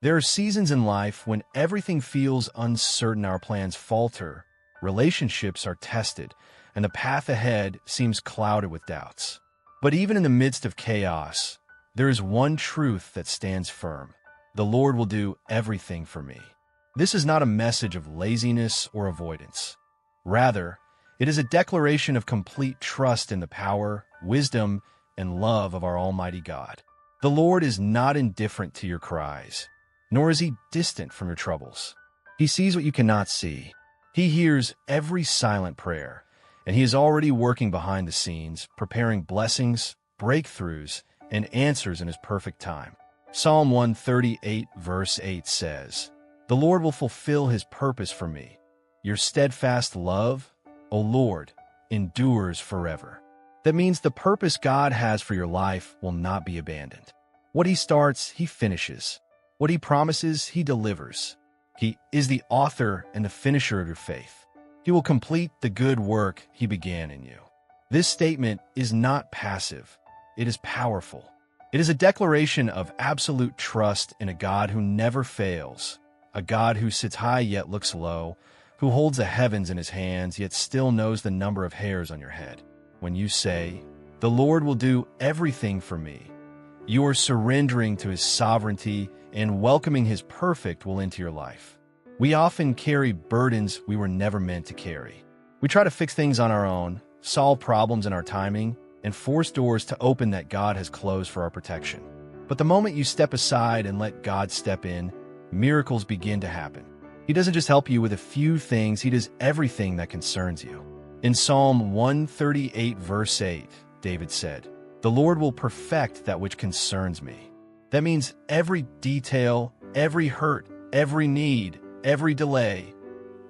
There are seasons in life when everything feels uncertain, our plans falter, relationships are tested, and the path ahead seems clouded with doubts. But even in the midst of chaos, there is one truth that stands firm. The Lord will do everything for me. This is not a message of laziness or avoidance. Rather, it is a declaration of complete trust in the power, wisdom, and love of our Almighty God. The Lord is not indifferent to your cries, nor is He distant from your troubles. He sees what you cannot see. He hears every silent prayer, and He is already working behind the scenes, preparing blessings, breakthroughs, and answers in His perfect time. Psalm 138 verse 8 says, "The Lord will fulfill His purpose for me. Your steadfast love, O Lord, endures forever." That means the purpose God has for your life will not be abandoned. What He starts, He finishes. What He promises, He delivers. He is the author and the finisher of your faith. He will complete the good work He began in you. This statement is not passive. It is powerful. It is a declaration of absolute trust in a God who never fails, a God who sits high yet looks low, who holds the heavens in His hands yet still knows the number of hairs on your head. When you say, "The Lord will do everything for me," you are surrendering to His sovereignty and welcoming His perfect will into your life. We often carry burdens we were never meant to carry. We try to fix things on our own, solve problems in our timing, and force doors to open that God has closed for our protection. But the moment you step aside and let God step in, miracles begin to happen. He doesn't just help you with a few things, He does everything that concerns you. In Psalm 138 verse 8, David said, "The Lord will perfect that which concerns me." That means every detail, every hurt, every need, every delay,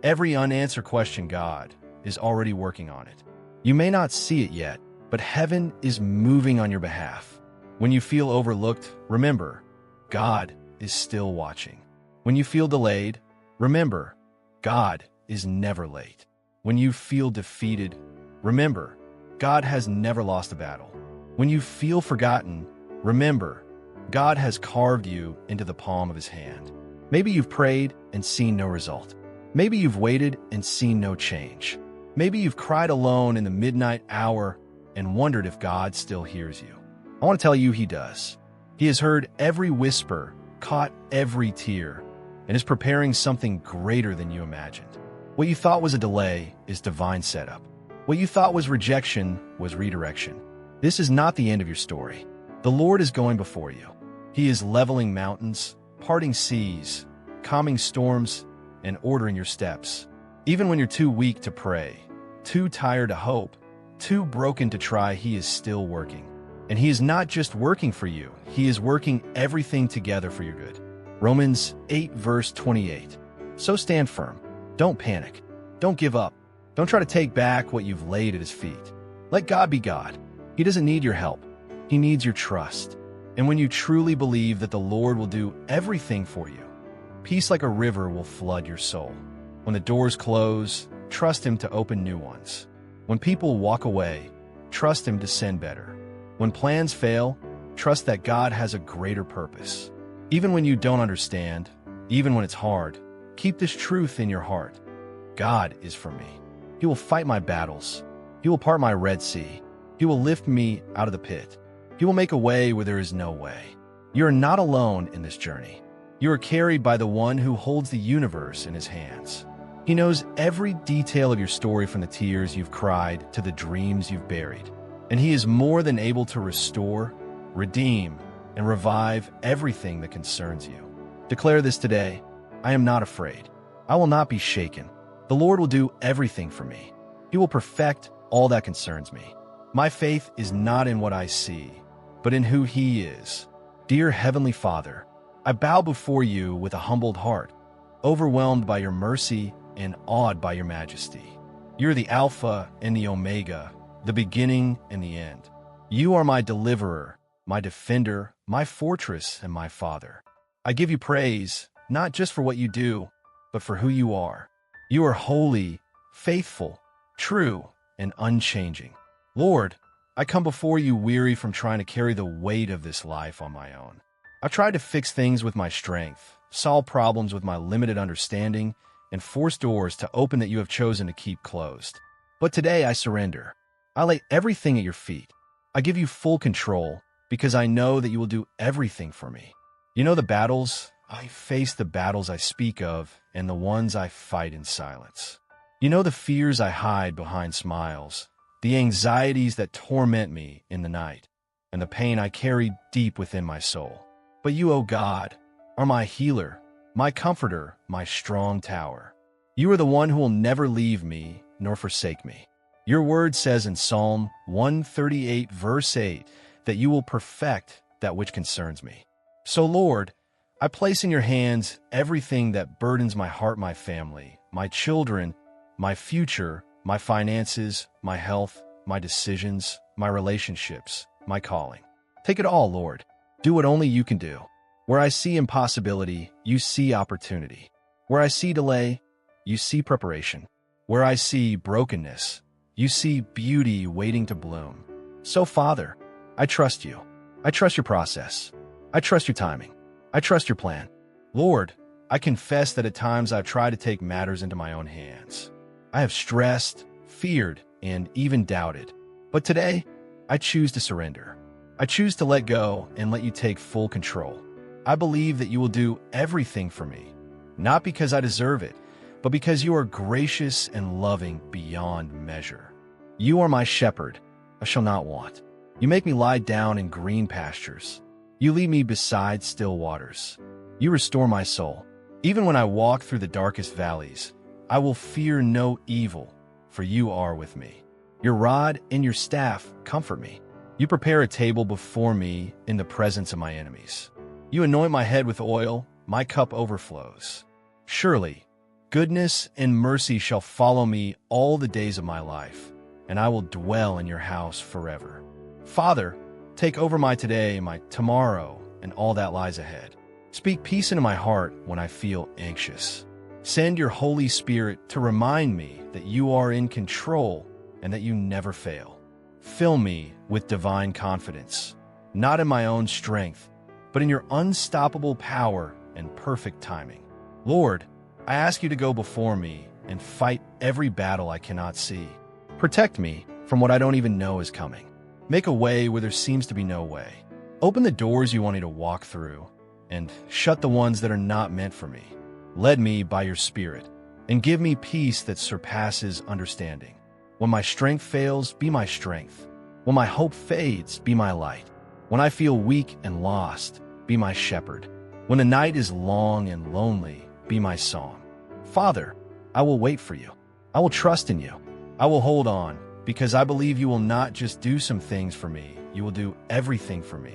every unanswered question, God is already working on it. You may not see it yet, but heaven is moving on your behalf. When you feel overlooked, remember, God is still watching. When you feel delayed, remember, God is never late. When you feel defeated, remember, God has never lost a battle. When you feel forgotten, remember, God has carved you into the palm of His hand. Maybe you've prayed and seen no result. Maybe you've waited and seen no change. Maybe you've cried alone in the midnight hour and wondered if God still hears you. I want to tell you He does. He has heard every whisper, caught every tear, and is preparing something greater than you imagined. What you thought was a delay is divine setup. What you thought was rejection was redirection. This is not the end of your story. The Lord is going before you. He is leveling mountains, parting seas, calming storms, and ordering your steps. Even when you're too weak to pray, too tired to hope, too broken to try, He is still working. And He is not just working for you, He is working everything together for your good. Romans 8 verse 28. So stand firm. Don't panic. Don't give up. Don't try to take back what you've laid at His feet. Let God be God. He doesn't need your help. He needs your trust. And when you truly believe that the Lord will do everything for you, peace like a river will flood your soul. When the doors close, trust Him to open new ones. When people walk away, trust Him to send better. When plans fail, trust that God has a greater purpose. Even when you don't understand, even when it's hard, keep this truth in your heart. God is for me. He will fight my battles. He will part my Red Sea. He will lift me out of the pit. He will make a way where there is no way. You are not alone in this journey. You are carried by the one who holds the universe in His hands. He knows every detail of your story, from the tears you've cried to the dreams you've buried. And He is more than able to restore, redeem, and revive everything that concerns you. Declare this today: I am not afraid. I will not be shaken. The Lord will do everything for me. He will perfect all that concerns me. My faith is not in what I see, but in who He is. Dear Heavenly Father, I bow before You with a humbled heart, overwhelmed by Your mercy and awed by Your majesty. You're the Alpha and the Omega, the beginning and the end. You are my deliverer, my defender, my fortress, and my Father. I give You praise, not just for what You do, but for who You are. You are holy, faithful, true, and unchanging. Lord, I come before You weary from trying to carry the weight of this life on my own. I've tried to fix things with my strength, solve problems with my limited understanding, and force doors to open that you have chosen to keep closed. But today I surrender. I lay everything at your feet. I give you full control because I know that you will do everything for me. You know the battles I face, the battles I speak of, and the ones I fight in silence. You know the fears I hide behind smiles, the anxieties that torment me in the night, and the pain I carry deep within my soul. But you, O God, are my healer, my comforter, my strong tower. You are the one who will never leave me nor forsake me. Your word says in Psalm 138, verse 8, that you will perfect that which concerns me. So, Lord, I place in your hands everything that burdens my heart, my family, my children, my future, my finances, my health, my decisions, my relationships, my calling. Take it all, Lord. Do what only you can do. Where I see impossibility, you see opportunity. Where I see delay, you see preparation. Where I see brokenness, you see beauty waiting to bloom. So, Father, I trust you. I trust your process. I trust your timing. I trust your plan. Lord, I confess that at times I've tried to take matters into my own hands. I have stressed, feared, and even doubted. But today, I choose to surrender. I choose to let go and let you take full control. I believe that you will do everything for me, not because I deserve it, but because you are gracious and loving beyond measure. You are my shepherd, I shall not want. You make me lie down in green pastures. You lead me beside still waters. You restore my soul. Even when I walk through the darkest valleys, I will fear no evil, for you are with me. Your rod and your staff comfort me. You prepare a table before me in the presence of my enemies. You anoint my head with oil, my cup overflows. Surely, goodness and mercy shall follow me all the days of my life, and I will dwell in your house forever. Father, take over my today, my tomorrow, and all that lies ahead. Speak peace into my heart when I feel anxious. Send your Holy Spirit to remind me that you are in control and that you never fail. Fill me with divine confidence, not in my own strength, but in your unstoppable power and perfect timing. Lord, I ask you to go before me and fight every battle I cannot see. Protect me from what I don't even know is coming. Make a way where there seems to be no way. Open the doors you want me to walk through, and shut the ones that are not meant for me. Lead me by your Spirit, and give me peace that surpasses understanding. When my strength fails, be my strength. When my hope fades, be my light. When I feel weak and lost, be my shepherd. When the night is long and lonely, be my song. Father, I will wait for you. I will trust in you. I will hold on, because I believe you will not just do some things for me, you will do everything for me.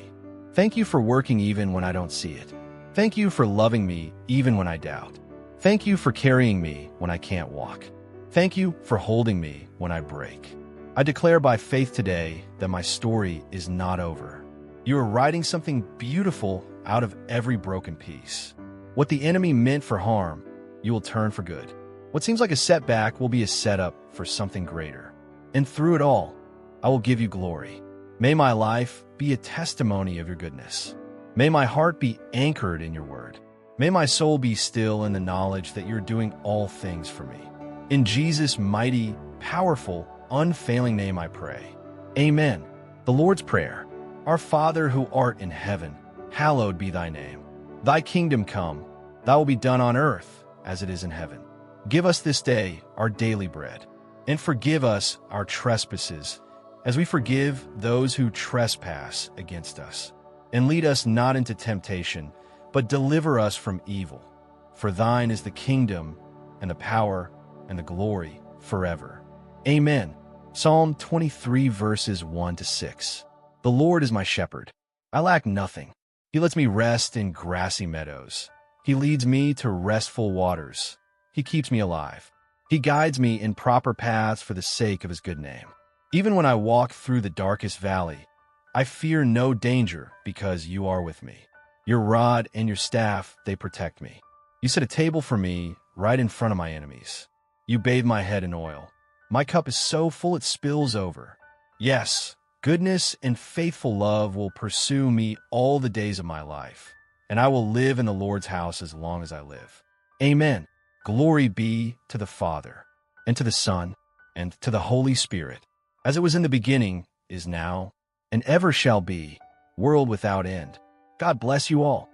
Thank you for working even when I don't see it. Thank you for loving me even when I doubt. Thank you for carrying me when I can't walk. Thank you for holding me when I break. I declare by faith today that my story is not over. You are writing something beautiful out of every broken piece. What the enemy meant for harm, you will turn for good. What seems like a setback will be a setup for something greater. And through it all, I will give you glory. May my life be a testimony of your goodness. May my heart be anchored in your word. May my soul be still in the knowledge that you're doing all things for me. In Jesus' mighty, powerful, unfailing name I pray. Amen. The Lord's Prayer. Our Father who art in heaven, hallowed be thy name. Thy kingdom come, thy will be done on earth as it is in heaven. Give us this day our daily bread, and forgive us our trespasses, as we forgive those who trespass against us. And lead us not into temptation, but deliver us from evil. For thine is the kingdom, and the power, and the glory forever. Amen. Psalm 23 verses 1-6. The Lord is my shepherd. I lack nothing. He lets me rest in grassy meadows. He leads me to restful waters. He keeps me alive. He guides me in proper paths for the sake of his good name. Even when I walk through the darkest valley, I fear no danger because you are with me. Your rod and your staff, they protect me. You set a table for me right in front of my enemies. You bathe my head in oil. My cup is so full it spills over. Yes, goodness and faithful love will pursue me all the days of my life, and I will live in the Lord's house as long as I live. Amen. Glory be to the Father, and to the Son, and to the Holy Spirit, as it was in the beginning, is now, and ever shall be, world without end. God bless you all.